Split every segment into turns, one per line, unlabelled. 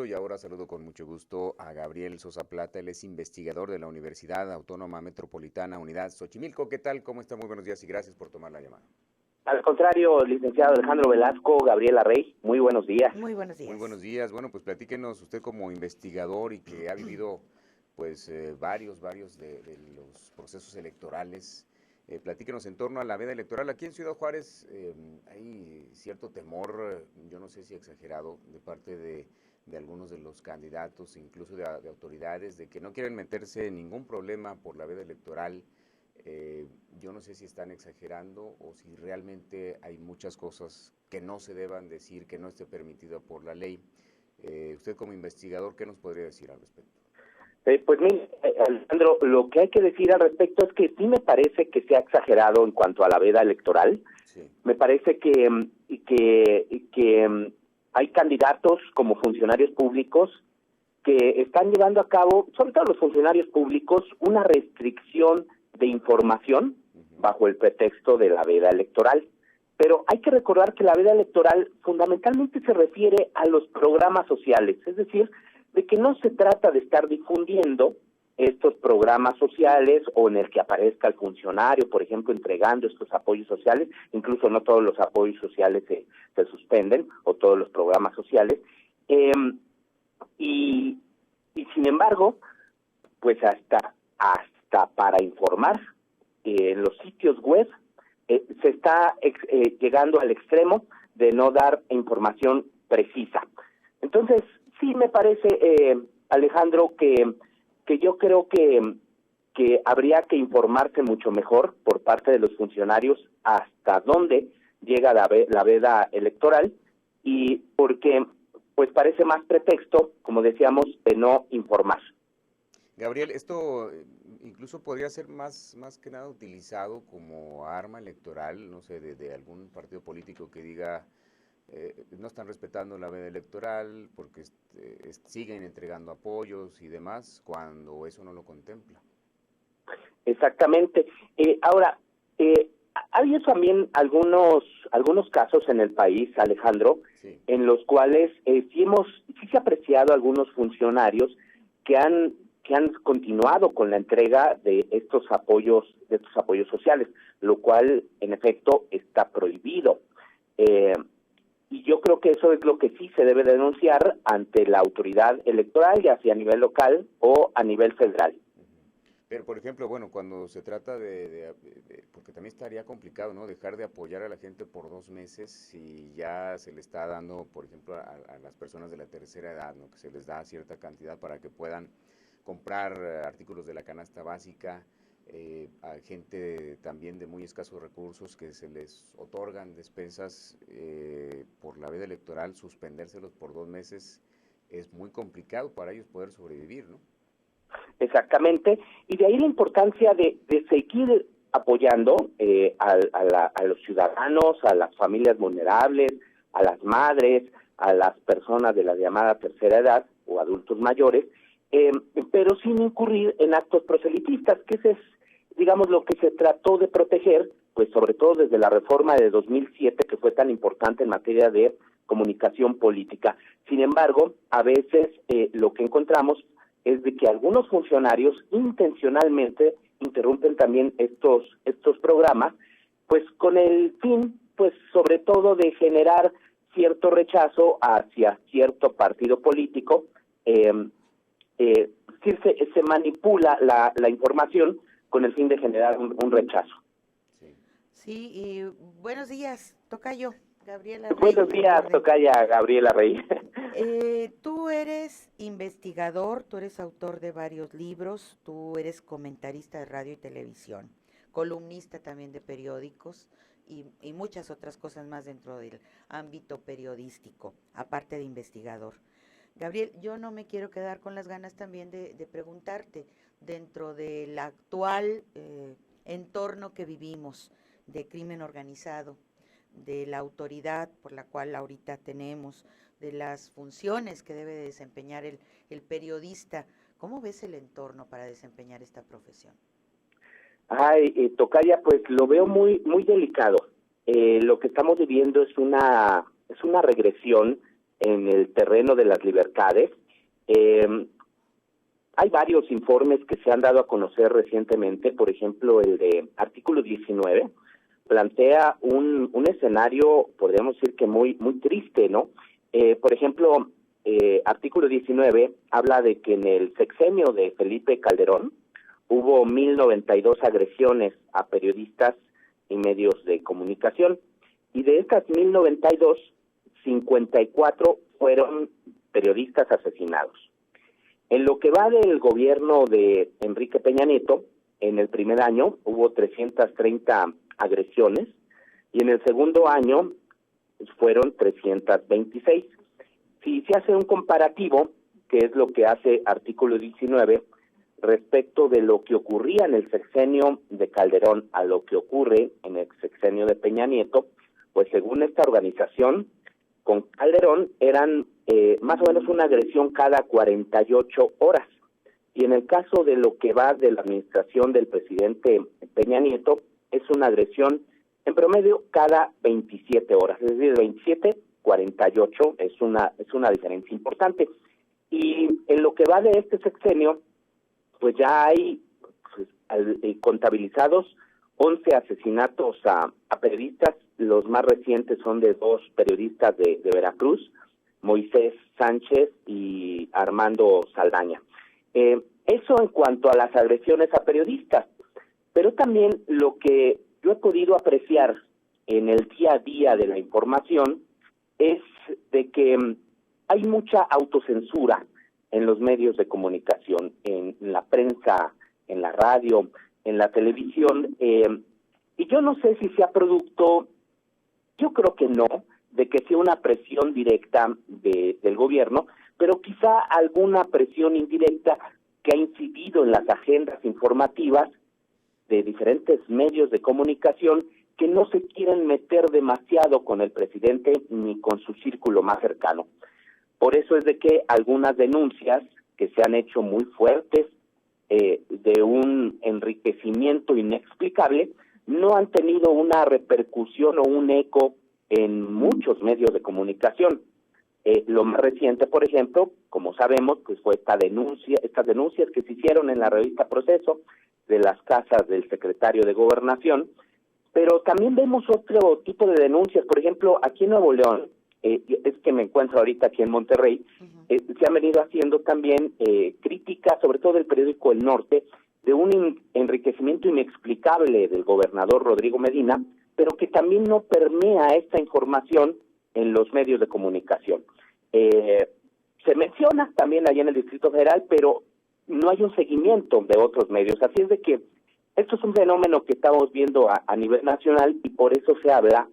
y ahora saludo con mucho gusto a Gabriel Sosa Plata. Él es investigador de la Universidad Autónoma Metropolitana Unidad Xochimilco. ¿Qué tal? ¿Cómo está? Muy buenos días y gracias por tomar la llamada.
Al contrario, licenciado Alejandro Velasco, Gabriela Rey, muy buenos días.
Muy buenos días.
Muy buenos días. Bueno, pues platíquenos usted como investigador y que ha vivido pues varios de los procesos electorales. Platíquenos en torno a la veda electoral. Aquí en Ciudad Juárez hay cierto temor, yo no sé si exagerado, de parte de algunos de los candidatos, incluso de autoridades, de que no quieren meterse en ningún problema por la veda electoral. Yo no sé si están exagerando o si realmente hay muchas cosas que no se deban decir, que no esté permitido por la ley. Usted como investigador, ¿qué nos podría decir al respecto?
Pues mire, Alejandro, lo que hay que decir al respecto es que sí me parece que se ha exagerado en cuanto a la veda electoral. Sí. Me parece que hay candidatos como funcionarios públicos que están llevando a cabo, sobre todo los funcionarios públicos, una restricción de información bajo el pretexto de la veda electoral. Pero hay que recordar que la veda electoral fundamentalmente se refiere a los programas sociales, es decir, de que no se trata de estar difundiendo estos programas sociales o en el que aparezca el funcionario, por ejemplo, entregando estos apoyos sociales. Incluso no todos los apoyos sociales se suspenden, o todos los programas sociales. Y sin embargo, pues hasta para informar en los sitios web se está llegando al extremo de no dar información precisa. Entonces, sí me parece, Alejandro, que yo creo que habría que informarse mucho mejor por parte de los funcionarios hasta dónde llega la veda electoral, y porque pues parece más pretexto, como decíamos, de no informar.
Gabriel, esto incluso podría ser más que nada utilizado como arma electoral, no sé, de algún partido político que diga no están respetando la veda electoral porque siguen entregando apoyos y demás, cuando eso no lo contempla.
Exactamente. Ahora, ha habido también algunos casos en el país, Alejandro, sí, en los cuales sí se ha apreciado algunos funcionarios que han continuado con la entrega de estos apoyos sociales, lo cual en efecto está prohibido. Y yo creo que eso es lo que sí se debe denunciar ante la autoridad electoral, ya sea a nivel local o a nivel federal.
Pero, por ejemplo, bueno, cuando se trata porque también estaría complicado, ¿no?, dejar de apoyar a la gente por 2 meses si ya se le está dando, por ejemplo, a las personas de la tercera edad, ¿no?, que se les da cierta cantidad para que puedan comprar artículos de la canasta básica, a gente también de muy escasos recursos que se les otorgan despensas por la veda electoral, suspendérselos por 2 meses es muy complicado para ellos poder sobrevivir, ¿no?
Exactamente, y de ahí la importancia de seguir apoyando a los ciudadanos, a las familias vulnerables, a las madres, a las personas de la llamada tercera edad o adultos mayores, pero sin incurrir en actos proselitistas, que ese es, digamos, lo que se trató de proteger, pues sobre todo desde la reforma de 2007, que fue tan importante en materia de comunicación política. Sin embargo, a veces lo que encontramos es de que algunos funcionarios intencionalmente interrumpen también estos programas, pues con el fin, pues sobre todo de generar cierto rechazo hacia cierto partido político. Se manipula la información con el fin de generar un rechazo.
Sí, y buenos días, tocayo. Gabriela Rey.
Buenos días, tocaya Gabriela Rey.
Tú eres investigador, tú eres autor de varios libros, tú eres comentarista de radio y televisión, columnista también de periódicos y muchas otras cosas más dentro del ámbito periodístico, aparte de investigador. Gabriel, yo no me quiero quedar con las ganas también de preguntarte, dentro del actual entorno que vivimos de crimen organizado, de la autoridad por la cual ahorita tenemos, de las funciones que debe de desempeñar el periodista, ¿cómo ves el entorno para desempeñar esta profesión?
Ay, tocaya, pues lo veo muy delicado. Lo que estamos viviendo es una regresión en el terreno de las libertades. Hay varios informes que se han dado a conocer recientemente, por ejemplo, el de Artículo 19, plantea un escenario, podríamos decir que muy triste, ¿no? Por ejemplo, Artículo 19 habla de que en el sexenio de Felipe Calderón hubo 1,092 agresiones a periodistas y medios de comunicación, y de estas 1,092, 54 fueron periodistas asesinados. En lo que va del gobierno de Enrique Peña Nieto, en el primer año hubo 330 agresiones y en el segundo año fueron 326. Si se hace un comparativo, que es lo que hace Artículo 19, respecto de lo que ocurría en el sexenio de Calderón a lo que ocurre en el sexenio de Peña Nieto, pues según esta organización, con Calderón eran más o menos una agresión cada 48 horas. Y en el caso de lo que va de la administración del presidente Peña Nieto, es una agresión en promedio cada 27 horas. Es decir, 27, 48 es una diferencia importante. Y en lo que va de este sexenio, pues ya hay contabilizados 11 asesinatos a periodistas. Los más recientes son de 2 periodistas de Veracruz, Moisés Sánchez y Armando Saldaña. Eso en cuanto a las agresiones a periodistas, pero también lo que yo he podido apreciar en el día a día de la información es de que hay mucha autocensura en los medios de comunicación, en la prensa, en la radio, en la televisión, y yo no sé si sea producto, yo creo que no, de que sea una presión directa del gobierno, pero quizá alguna presión indirecta que ha incidido en las agendas informativas de diferentes medios de comunicación que no se quieren meter demasiado con el presidente ni con su círculo más cercano. Por eso es de que algunas denuncias que se han hecho muy fuertes de un enriquecimiento inexplicable no han tenido una repercusión o un eco en muchos medios de comunicación. Lo más reciente, por ejemplo, como sabemos, pues fue estas denuncias que se hicieron en la revista Proceso de las casas del secretario de Gobernación, pero también vemos otro tipo de denuncias. Por ejemplo, aquí en Nuevo León, es que me encuentro ahorita aquí en Monterrey, se han venido haciendo también críticas, sobre todo del periódico El Norte, de un enriquecimiento inexplicable del gobernador Rodrigo Medina, pero que también no permea esta información en los medios de comunicación. Se menciona también allá en el Distrito Federal, pero no hay un seguimiento de otros medios. Así es de que esto es un fenómeno que estamos viendo a nivel nacional y por eso se habla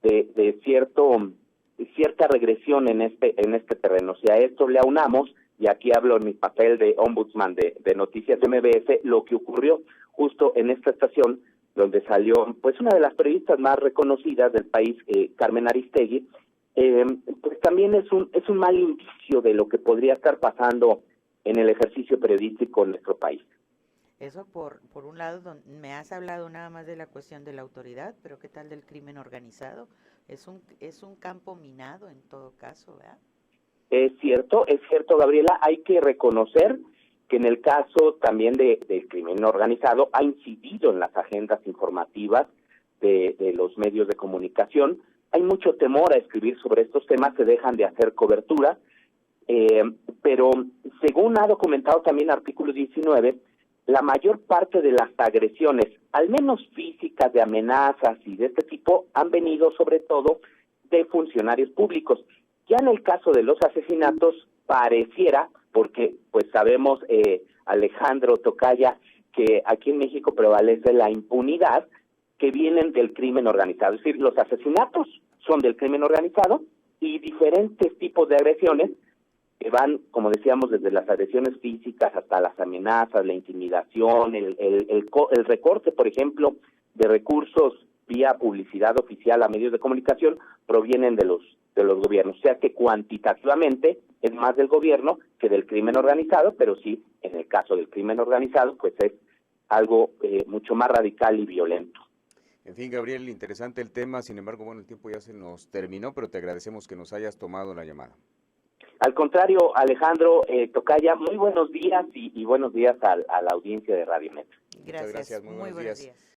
de cierta regresión en este terreno. Si a esto le aunamos, y aquí hablo en mi papel de ombudsman de Noticias MBS, lo que ocurrió justo en esta estación, donde salió pues una de las periodistas más reconocidas del país, Carmen Aristegui, pues también es un mal indicio de lo que podría estar pasando en el ejercicio periodístico en nuestro país.
Eso por un lado, me has hablado nada más de la cuestión de la autoridad, pero ¿qué tal del crimen organizado? Es un campo minado en todo caso, ¿verdad?
Es cierto, Gabriela. Hay que reconocer que en el caso también del crimen organizado ha incidido en las agendas informativas de los medios de comunicación. Hay mucho temor a escribir sobre estos temas, se dejan de hacer cobertura, pero según ha documentado también Artículo 19, la mayor parte de las agresiones, al menos físicas, de amenazas y de este tipo, han venido sobre todo de funcionarios públicos. Ya en el caso de los asesinatos pareciera, porque pues sabemos, Alejandro Tocaya, que aquí en México prevalece la impunidad, que vienen del crimen organizado. Es decir, los asesinatos son del crimen organizado y diferentes tipos de agresiones que van, como decíamos, desde las agresiones físicas hasta las amenazas, la intimidación, el recorte, por ejemplo, de recursos vía publicidad oficial a medios de comunicación, provienen de los gobiernos. O sea que cuantitativamente es más del gobierno que del crimen organizado, pero sí, en el caso del crimen organizado, pues es algo mucho más radical y violento.
En fin, Gabriel, interesante el tema, sin embargo, bueno, el tiempo ya se nos terminó, pero te agradecemos que nos hayas tomado la llamada.
Al contrario, Alejandro, Tocaya, muy buenos días y buenos días a la audiencia de Radio Metro.
Gracias,
Muchas gracias, muy buenos días.